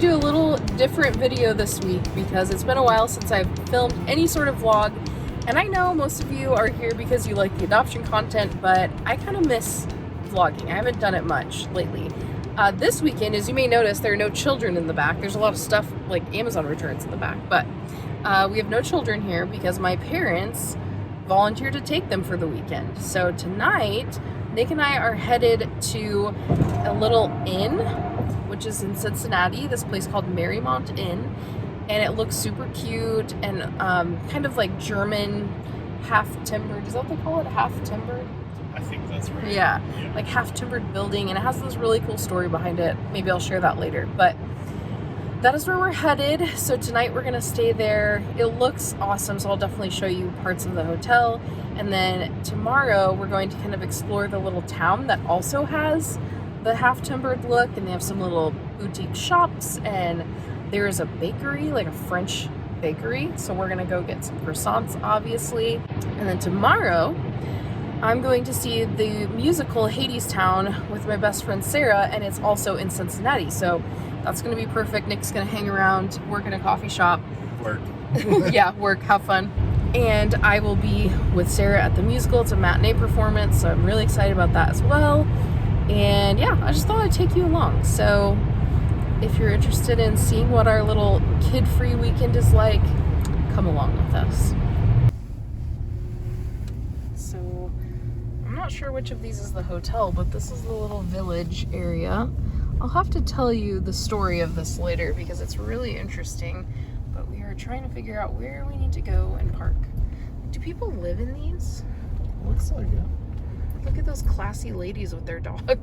do a little different video this week because it's been a while since I've filmed any sort of vlog, and I know most of you are here because you like the adoption content, but I kind of miss vlogging. I haven't done it much lately. This weekend, as you may notice, there are no children in the back. There's a lot of stuff like Amazon returns in the back, but we have no children here because my parents volunteered to take them for the weekend. So tonight, Nick and I are headed to a little inn, which is in Cincinnati, this place called Mariemont Inn, and it looks super cute and kind of like German half-timbered. Is that what they call it? Half-timbered? I think that's right. Yeah, like half-timbered building, and it has this really cool story behind it. Maybe I'll share that later, but that is where we're headed. So tonight we're gonna stay there. It looks awesome, so I'll definitely show you parts of the hotel. And then tomorrow we're going to kind of explore the little town that also has the half-timbered look, and they have some little boutique shops, and there is a bakery, like a French bakery. So we're gonna go get some croissants, obviously. And then tomorrow, I'm going to see the musical Hadestown with my best friend Sarah, and it's also in Cincinnati. So that's gonna be perfect. Nick's gonna hang around, work in a coffee shop. Work. Yeah, work, have fun. And I will be with Sarah at the musical. It's a matinee performance, so I'm really excited about that as well. And yeah, I just thought I'd take you along. So if you're interested in seeing what our little kid-free weekend is like, come along with us. So I'm not sure which of these is the hotel, but this is the little village area. I'll have to tell you the story of this later because it's really interesting, but we are trying to figure out where we need to go and park. Do people live in these? Looks like it. Look at those classy ladies with their dog.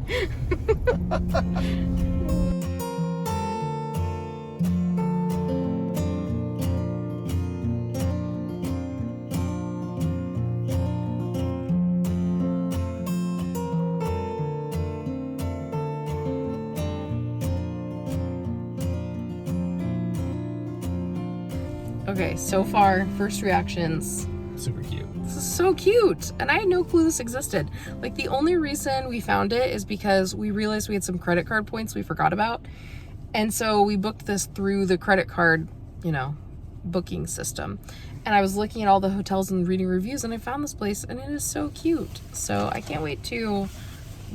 Okay, so far, first reactions. Super cute. This is so cute, and I had no clue this existed. Like, the only reason we found it is because we realized we had some credit card points we forgot about, and so we booked this through the credit card, booking system. And I was looking at all the hotels and reading reviews, and I found this place, and it is so cute. So I can't wait to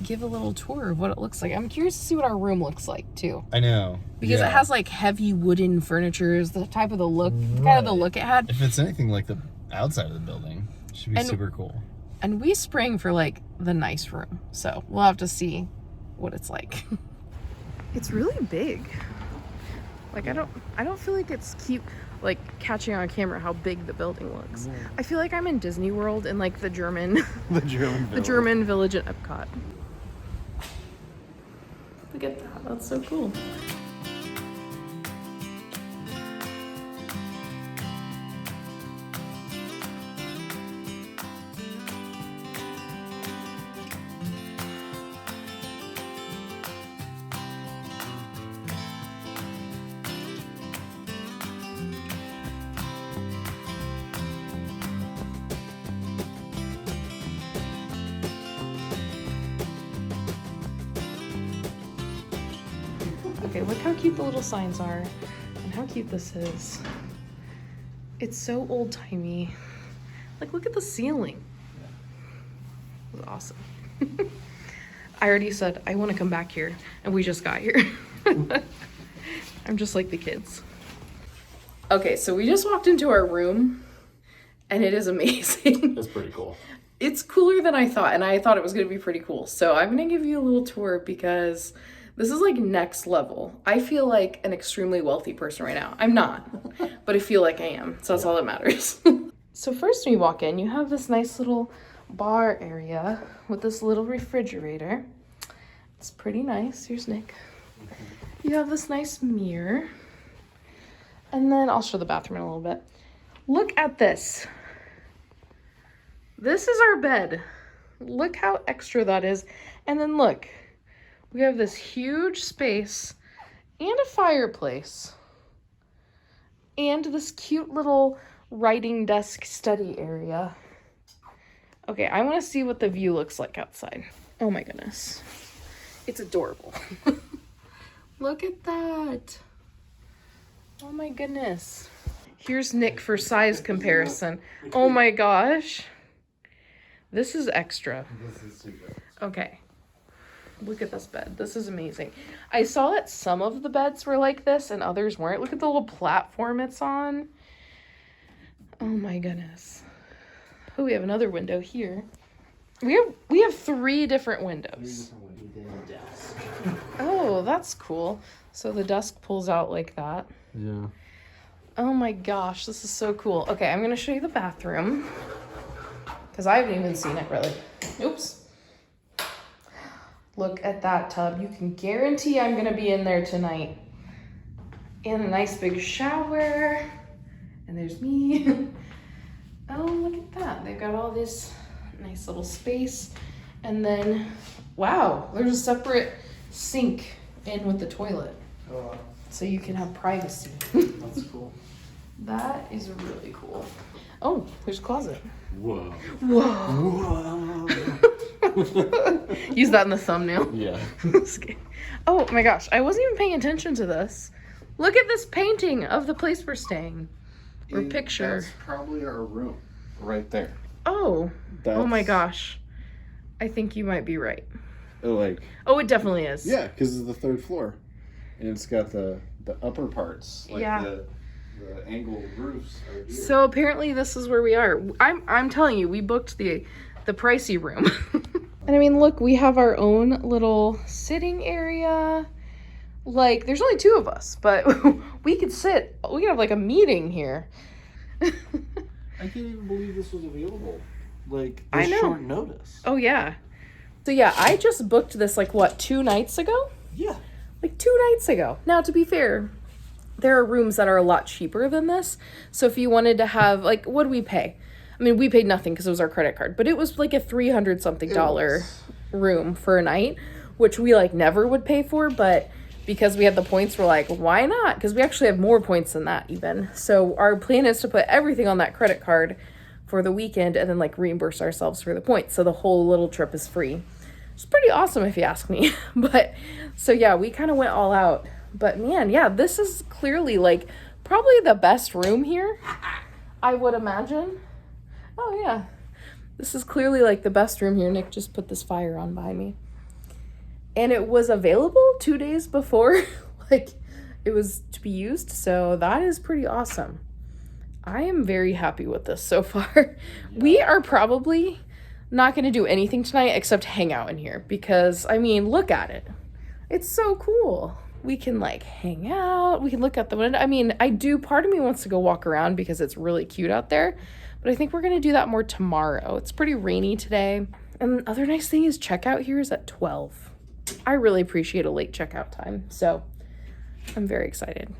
give a little tour of what it looks like. I'm curious to see what our room looks like too. I know. Because it has like heavy wooden furniture, is the type of the look, kind of the look it had. If it's anything like the outside of the building, it should be super cool. And we sprang for like the nice room, so we'll have to see what it's like. It's really big. Like I don't feel like it's cute, like catching on camera how big the building looks. Yeah. I feel like I'm in Disney World in like the German the German village at Epcot. Look at that, that's so cool. Okay, look how cute the little signs are and how cute this is. It's so old-timey. Like, look at the ceiling. It was awesome. I already said I want to come back here, and we just got here. I'm just like the kids. Okay, so we just walked into our room, and it is amazing. It's pretty cool. It's cooler than I thought, and I thought it was going to be pretty cool. So I'm going to give you a little tour because this is like next level. I feel like an extremely wealthy person right now. I'm not, but I feel like I am. So that's all that matters. So first when you walk in, you have this nice little bar area with this little refrigerator. It's pretty nice. Here's Nick. You have this nice mirror. And then I'll show the bathroom in a little bit. Look at this. This is our bed. Look how extra that is. And then look. We have this huge space and a fireplace and this cute little writing desk study area. Okay, I want to see what the view looks like outside. Oh my goodness. It's adorable. Look at that. Oh my goodness. Here's Nick for size comparison. Oh my gosh. This is extra. This is super. Okay. Look at this bed. This is amazing. I saw that some of the beds were like this and others weren't. Look at the little platform it's on. Oh my goodness. Oh, we have another window here. We have 3 different windows. Oh, that's cool. So the desk pulls out like that. Yeah. Oh my gosh, this is so cool. Okay, I'm gonna show you the bathroom. Because I haven't even seen it really. Oops. Look at that tub. You can guarantee I'm gonna be in there tonight. And a nice big shower. And there's me. Oh, look at that. They've got all this nice little space. And then, wow, there's a separate sink in with the toilet. Oh, So you can have privacy. that's cool. That is really cool. Oh, there's a closet. Whoa. Whoa. Use that in the thumbnail. Yeah. Oh my gosh, I wasn't even paying attention to this. Look at this painting of the place we're staying. Or picture. That's probably our room right there. Oh. Oh my gosh. I think you might be right. Oh, it definitely is. Yeah, because it's the 3rd floor. And it's got the upper parts. Like Yeah. the angled roofs are here. So apparently this is where we are. I'm telling you, we booked the pricey room. And I mean, look, we have our own little sitting area. Like, there's only 2 of us, but we could have like a meeting here. I can't even believe this was available. Like, I know. short notice. Oh yeah. So yeah, I just booked this like what, 2 nights ago? Yeah. Like 2 nights ago. Now, to be fair, there are rooms that are a lot cheaper than this. So if you wanted to have, like, what do we pay? I mean, we paid nothing because it was our credit card, but it was like a $300-something room for a night, which we like never would pay for, but because we had the points, we're like, why not? Because we actually have more points than that even. So our plan is to put everything on that credit card for the weekend and then like reimburse ourselves for the points. So the whole little trip is free. It's pretty awesome if you ask me. But so yeah, we kind of went all out. But man, yeah, this is clearly like probably the best room here, I would imagine. Oh yeah, this is clearly like the best room here. Nick just put this fire on behind me. And it was available 2 days before like it was to be used. So that is pretty awesome. I am very happy with this so far. We are probably not going to do anything tonight except hang out in here because, I mean, look at it. It's so cool. We can like hang out. We can look out the window. I mean, part of me wants to go walk around because it's really cute out there, but I think we're going to do that more tomorrow. It's pretty rainy today. And the other nice thing is checkout here is at 12. I really appreciate a late checkout time. So I'm very excited.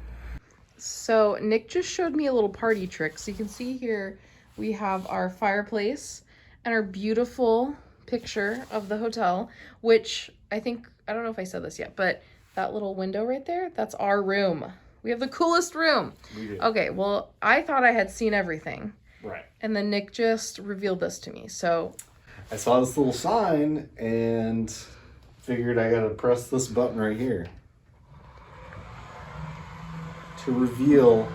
So Nick just showed me a little party trick. So you can see here we have our fireplace and our beautiful picture of the hotel, which I don't know if I said this yet, but that little window right there, that's our room. We have the coolest room. We do. Okay, well, I thought I had seen everything. Right. And then Nick just revealed this to me. So I saw this little sign and figured I gotta press this button right here to reveal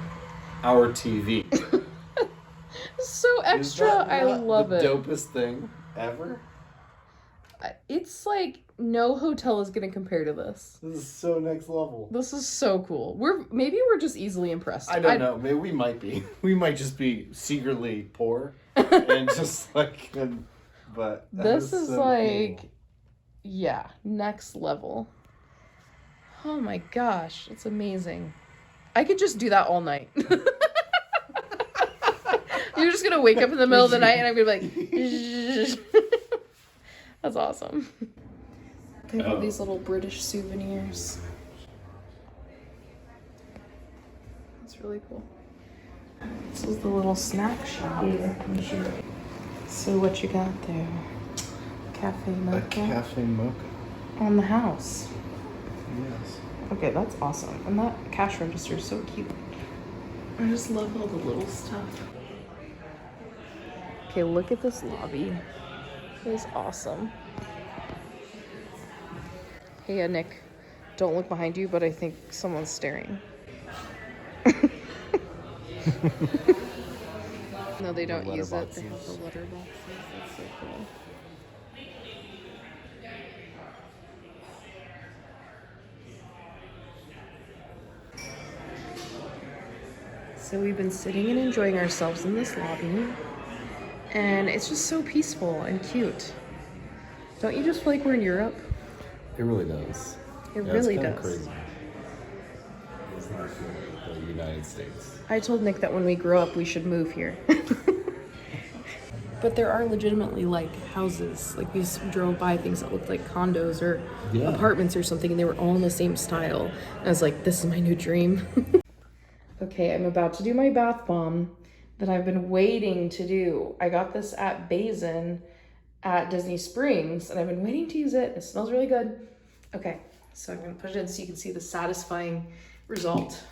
our TV. so extra. I love it. The dopest thing ever. It's like no hotel is gonna compare to this. This is so next level. This is so cool. Maybe we're just easily impressed. I don't know. Maybe we might be. We might just be secretly poor and just like. But this is so like, cool. Yeah, next level. Oh my gosh, it's amazing. I could just do that all night. You're just gonna wake up in the middle of the night and I'm gonna be like, that's awesome. They have these little British souvenirs. That's really cool. This is the little snack shop. So what you got there? Cafe mocha? A cafe mocha. On the house. Yes. Okay, that's awesome. And that cash register is so cute. I just love all the little stuff. Okay, look at this lobby. It is awesome. Hey, Nick, don't look behind you, but I think someone's staring. No, they don't use it. Letterboxes. They have the letter boxes. That's so cool. So we've been sitting and enjoying ourselves in this lobby, and it's just so peaceful and cute. Don't you just feel like we're in Europe? It really does. It really it's kinda does. crazy. It's not the United States. I told Nick that when we grow up, we should move here. But there are legitimately like houses. Like we drove by things that looked like condos or apartments or something, and they were all in the same style. And I was like, this is my new dream. Okay, I'm about to do my bath bomb that I've been waiting to do. I got this at Basin at Disney Springs, and I've been waiting to use it. It smells really good. Okay, so I'm gonna put it in so you can see the satisfying result.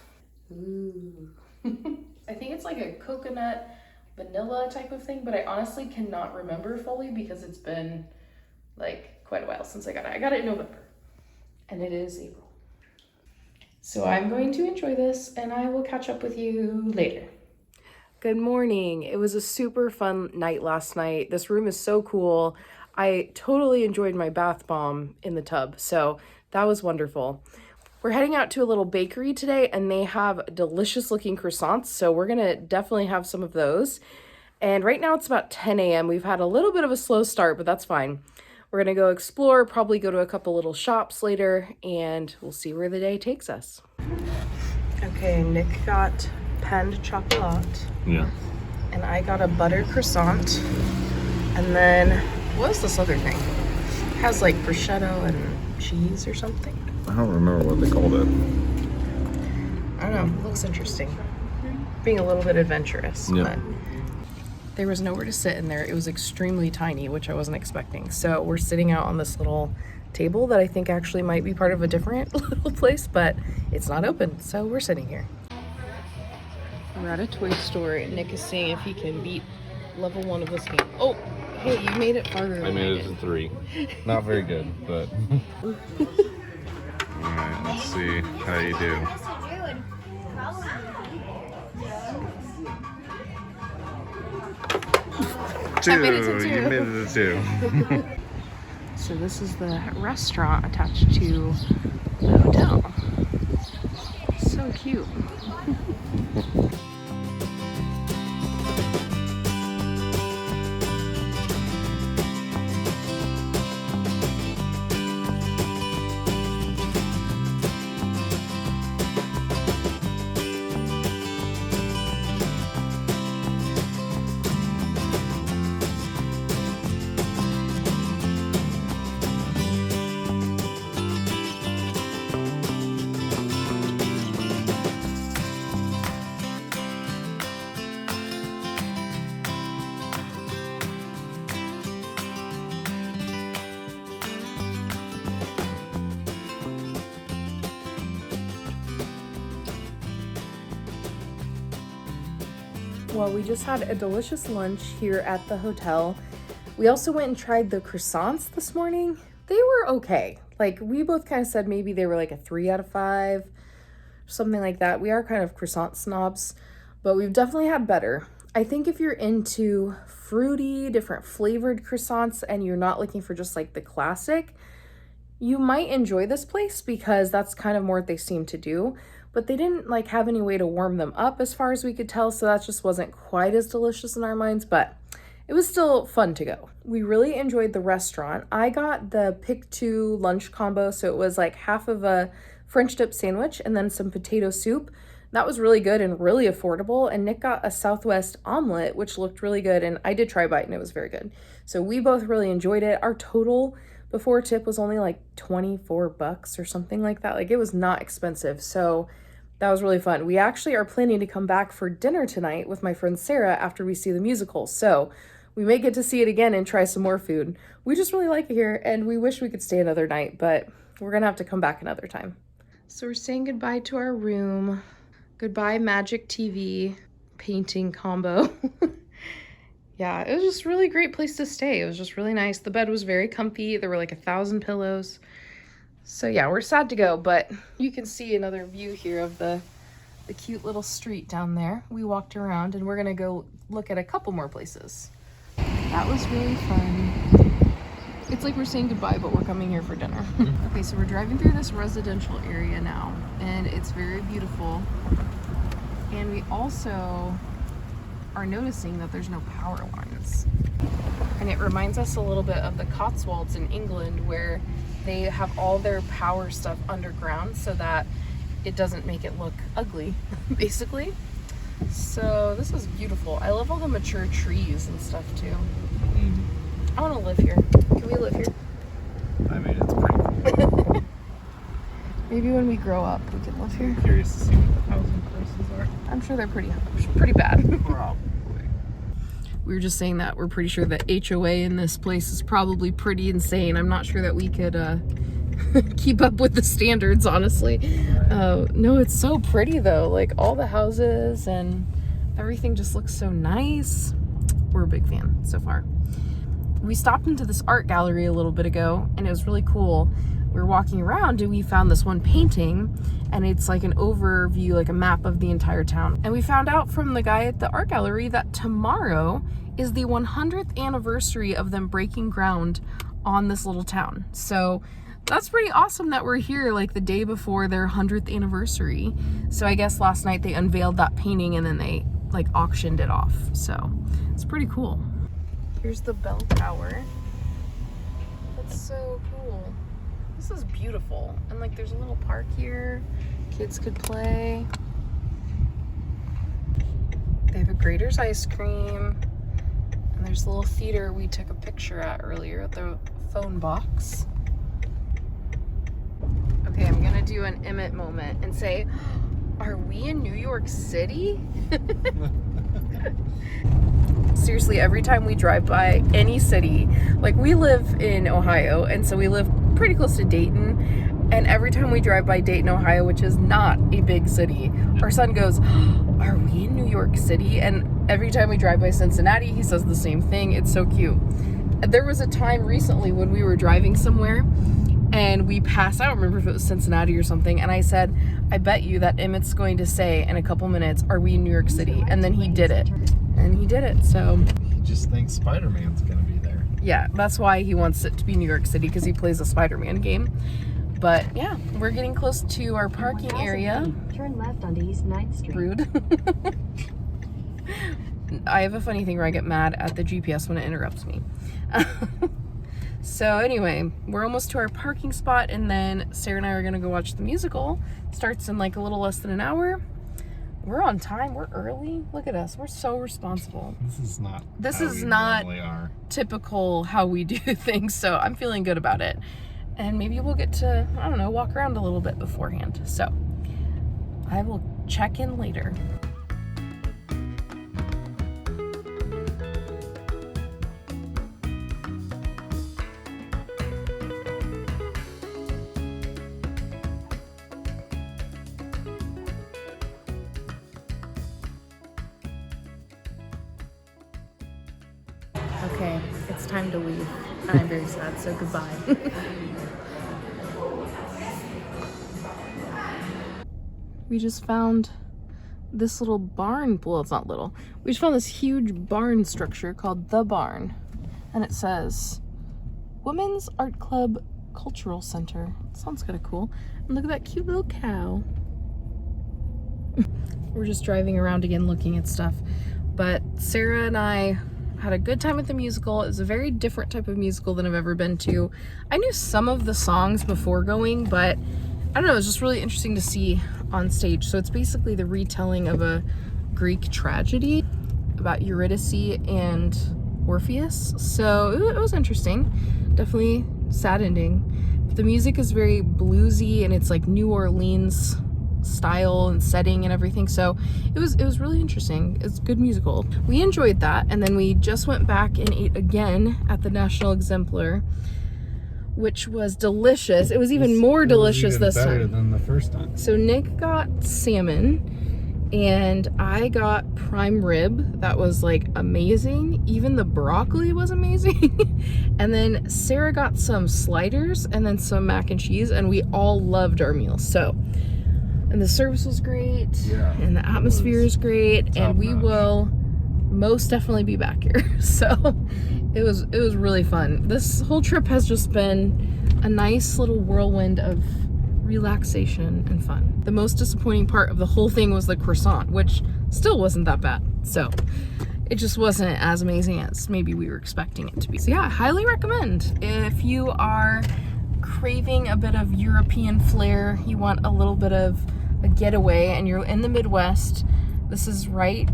Ooh. I think it's like a coconut vanilla type of thing, but I honestly cannot remember fully because it's been like quite a while since I got it. I got it in November, and it is April. So I'm going to enjoy this, and I will catch up with you later. Good morning. It was a super fun night last night. This room is so cool. I totally enjoyed my bath bomb in the tub, so that was wonderful. We're heading out to a little bakery today, and they have delicious looking croissants, so we're gonna definitely have some of those. And right now it's about 10 a.m. We've had a little bit of a slow start, but that's fine. We're gonna go explore, probably go to a couple little shops later, and we'll see where the day takes us. Okay, Nick got panned chocolate. Yeah. And I got a butter croissant. And then, what is this other thing? It has like prosciutto and cheese or something. I don't remember what they called it. I don't know, it looks interesting. Being a little bit adventurous, but there was nowhere to sit in there. It was extremely tiny, which I wasn't expecting. So we're sitting out on this little table that I think actually might be part of a different little place, but it's not open, so we're sitting here. We're at a toy store, and Nick is seeing if he can beat level 1 of this game. Oh, hey, you made it farther than I made it to 3. Not very good, but... Alright, let's see how you do. I made it to 2. You made it to 2. So this is the restaurant attached to the hotel. So cute. Well, we just had a delicious lunch here at the hotel. We also went and tried the croissants this morning. They were okay. Like, we both kind of said maybe they were like a 3 out of 5, something like that. We are kind of croissant snobs, but we've definitely had better. I think if you're into fruity, different flavored croissants and you're not looking for just like the classic, you might enjoy this place because that's kind of more what they seem to do. But they didn't like have any way to warm them up as far as we could tell, so that just wasn't quite as delicious in our minds, but it was still fun to go. We really enjoyed the restaurant. I got the pick 2 lunch combo, so it was like half of a French dip sandwich and then some potato soup. That was really good and really affordable. And Nick got a Southwest omelet, which looked really good, and I did try a bite and it was very good. So we both really enjoyed it. Our total before tip was only like $24 or something like that. Like, it was not expensive. So that was really fun. We actually are planning to come back for dinner tonight with my friend Sarah after we see the musical. So we may get to see it again and try some more food. We just really like it here, and we wish we could stay another night, but we're gonna have to come back another time. So we're saying goodbye to our room. Goodbye Magic TV painting combo. Yeah, it was just a really great place to stay. It was just really nice. The bed was very comfy. There were like 1,000 pillows. So yeah, we're sad to go, but you can see another view here of the the cute little street down there. We walked around and we're gonna go look at a couple more places. That was really fun. It's like we're saying goodbye, but we're coming here for dinner. Okay, so we're driving through this residential area now, and it's very beautiful. And we also are noticing that there's no power lines. And it reminds us a little bit of the Cotswolds in England, where they have all their power stuff underground so that it doesn't make it look ugly, basically. So this is beautiful. I love all the mature trees and stuff too. I want to live here. Can we live here? I mean, it's pretty cool. Maybe when we grow up, we can live here. I'm curious to see what the housing prices are. I'm sure they're pretty bad. Probably. We were just saying that we're pretty sure that HOA in this place is probably pretty insane. I'm not sure that we could keep up with the standards, honestly. No, it's so pretty though. Like all the houses and everything just looks so nice. We're a big fan so far. We stopped into this art gallery a little bit ago and it was really cool. We were walking around and we found this one painting, and it's like an overview, like a map of the entire town. And we found out from the guy at the art gallery that tomorrow is the 100th anniversary of them breaking ground on this little town. So that's pretty awesome that we're here like the day before their 100th anniversary. So I guess last night they unveiled that painting and then they like auctioned it off. So it's pretty cool. Here's the bell tower. That's so cool. This is beautiful. And like there's a little park here. Kids could play. They have a Grater's ice cream. And there's a little theater we took a picture at earlier at the phone box. Okay, I'm gonna do an Emmett moment and say, are we in New York City? Seriously, every time we drive by any city, like we live in Ohio, and so we live pretty close to Dayton, and every time we drive by Dayton, Ohio, which is not a big city, our son goes, are we in New York City? And every time we drive by Cincinnati, he says the same thing. It's so cute. There was a time recently when we were driving somewhere and we passed, I don't remember if it was Cincinnati or something, and I said, I bet you that Emmett's going to say in a couple minutes, are we in New York City? And then he did it. And he did it, so. He just thinks Spider-Man's gonna be there. Yeah, that's why he wants it to be New York City, because he plays a Spider-Man game. But yeah, we're getting close to our parking area. Turn left onto East 9th Street. Rude. I have a funny thing where I get mad at the GPS when it interrupts me. So anyway, we're almost to our parking spot, and then Sarah and I are gonna go watch the musical. Starts in like a little less than an hour. We're on time. We're early. Look at us. We're so responsible. This is not typical how we do things, so I'm feeling good about it. And maybe we'll get to, I don't know, walk around a little bit beforehand. So I will check in later. Okay, it's time to leave. I'm very sad, so goodbye. We just found this little barn. Well, it's not little. We just found this huge barn structure called The Barn. And it says, Women's Art Club Cultural Center. Sounds kind of cool. And look at that cute little cow. We're just driving around again looking at stuff. But Sarah and I had a good time at the musical. It was a very different type of musical than I've ever been to. I knew some of the songs before going, but I don't know, it was just really interesting to see on stage. So it's basically the retelling of a Greek tragedy about Eurydice and Orpheus. So it was interesting. Definitely sad ending. But the music is very bluesy and it's like New Orleans style and setting and everything, so it was really interesting. It's a good musical. We enjoyed that, and then we just went back and ate again at the National Exemplar, which was delicious. It was even more delicious this time. Better than the first time. So Nick got salmon and I got prime rib. That was like amazing. Even the broccoli was amazing. And then Sarah got some sliders and then some mac and cheese, and we all loved our meal. So And the service was great. Yeah. And the atmosphere is great. And we will most definitely be back here. So it was really fun. This whole trip has just been a nice little whirlwind of relaxation and fun. The most disappointing part of the whole thing was the croissant, which still wasn't that bad. So it just wasn't as amazing as maybe we were expecting it to be. So yeah, highly recommend. If you are craving a bit of European flair, you want a little bit of a getaway, and you're in the Midwest, this is right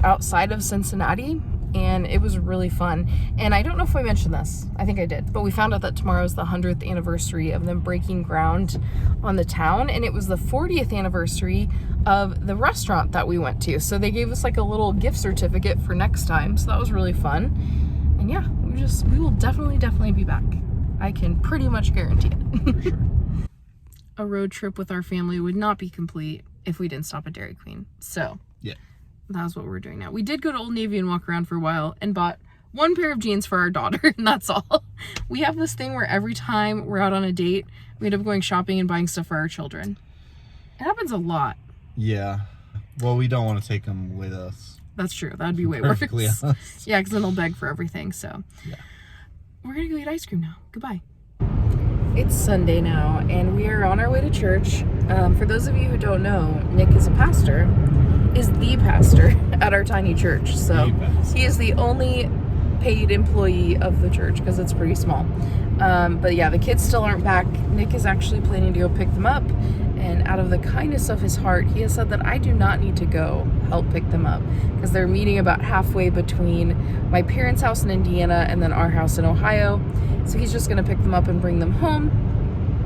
outside of Cincinnati, and it was really fun. And I don't know if I mentioned this, I think I did, but we found out that tomorrow is the 100th anniversary of them breaking ground on the town, and it was the 40th anniversary of the restaurant that we went to. So they gave us like a little gift certificate for next time, so that was really fun. And yeah, we will definitely be back. I can pretty much guarantee it. For sure. A road trip with our family would not be complete if we didn't stop at Dairy Queen. So yeah, that's what we're doing now. We did go to Old Navy and walk around for a while and bought one pair of jeans for our daughter, and that's all. We have this thing where every time we're out on a date, we end up going shopping and buying stuff for our children. It happens a lot. Yeah. Well, we don't want to take them with us. That's true. That'd be way Perfectly worse. honest. Yeah, because then they'll beg for everything. So Yeah. we're going to go eat ice cream now. Goodbye. It's Sunday now, and we are on our way to church. For those of you who don't know, Nick is the pastor at our tiny church. So he is the only paid employee of the church because it's pretty small. But yeah, the kids still aren't back. Nick is actually planning to go pick them up, and out of the kindness of his heart, he has said that I do not need to go help pick them up because they're meeting about halfway between my parents' house in Indiana and then our house in Ohio. So he's just going to pick them up and bring them home.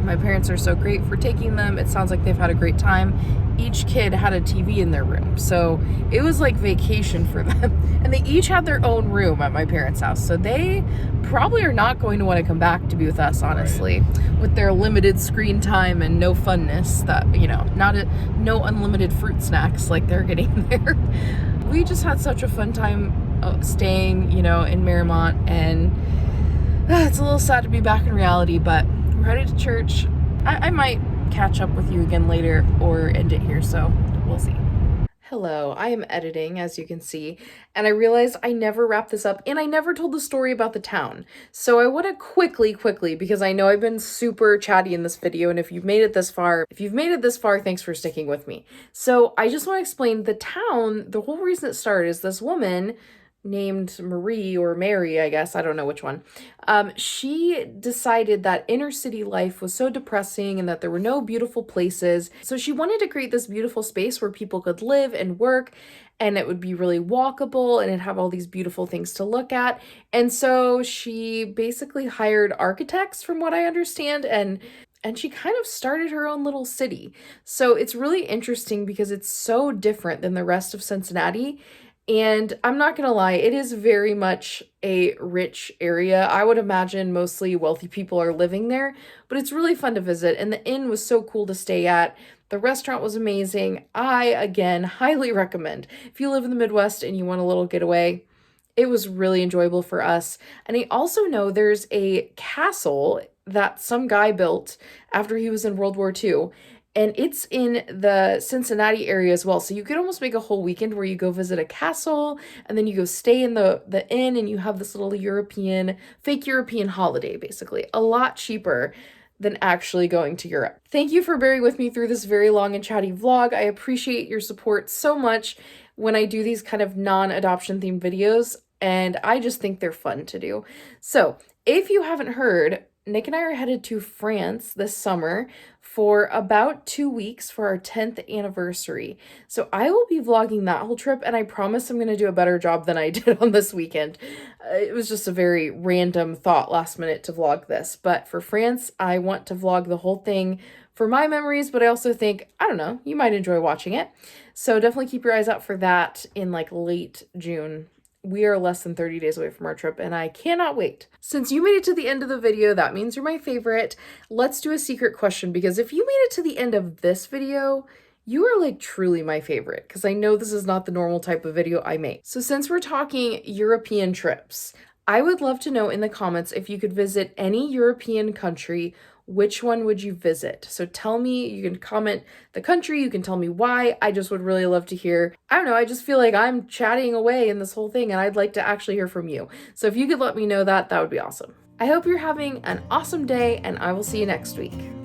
My parents are so great for taking them. It sounds like they've had a great time. Each kid had a TV in their room, so it was like vacation for them. And they each had their own room at my parents' house, so they probably are not going to want to come back to be with us, honestly, with their limited screen time and no funness that, no unlimited fruit snacks like they're getting there. We just had such a fun time staying, in Mariemont, and it's a little sad to be back in reality, but we're headed to church. I might catch up with you again later or end it here, so we'll see. Hello, I am editing, as you can see, and I realized I never wrapped this up, and I never told the story about the town. So I want to quickly, because I know I've been super chatty in this video, and if you've made it this far, thanks for sticking with me. So I just want to explain the town. The whole reason it started is this woman named Marie, or Mary, I guess, I don't know which one. She decided that inner city life was so depressing and that there were no beautiful places. So she wanted to create this beautiful space where people could live and work, and it would be really walkable, and it'd have all these beautiful things to look at. And so she basically hired architects, from what I understand, and she kind of started her own little city. So it's really interesting because it's so different than the rest of Cincinnati. And I'm not gonna lie, it is very much a rich area. I would imagine mostly wealthy people are living there, but it's really fun to visit. And the inn was so cool to stay at. The restaurant was amazing. I, again, highly recommend. If you live in the Midwest and you want a little getaway, it was really enjoyable for us. And I also know there's a castle that some guy built after he was in World War II. And it's in the Cincinnati area as well. So you could almost make a whole weekend where you go visit a castle and then you go stay in the inn and you have this little fake European holiday, basically. A lot cheaper than actually going to Europe. Thank you for bearing with me through this very long and chatty vlog. I appreciate your support so much when I do these kind of non-adoption themed videos, and I just think they're fun to do. So if you haven't heard, Nick and I are headed to France this summer for about 2 weeks for our 10th anniversary. So I will be vlogging that whole trip, and I promise I'm going to do a better job than I did on this weekend. It was just a very random thought last minute to vlog this. But for France, I want to vlog the whole thing for my memories, but I also think, I don't know, you might enjoy watching it. So definitely keep your eyes out for that in like late June. We are less than 30 days away from our trip, and I cannot wait. Since you made it to the end of the video, that means you're my favorite. Let's do a secret question, because if you made it to the end of this video, you are like truly my favorite, because I know this is not the normal type of video I make. So since we're talking European trips, I would love to know in the comments if you could visit any European country, which one would you visit? So tell me, you can comment the country, you can tell me why. I just would really love to hear. I don't know, I just feel like I'm chatting away in this whole thing and I'd like to actually hear from you. So if you could let me know that, that would be awesome. I hope you're having an awesome day and I will see you next week.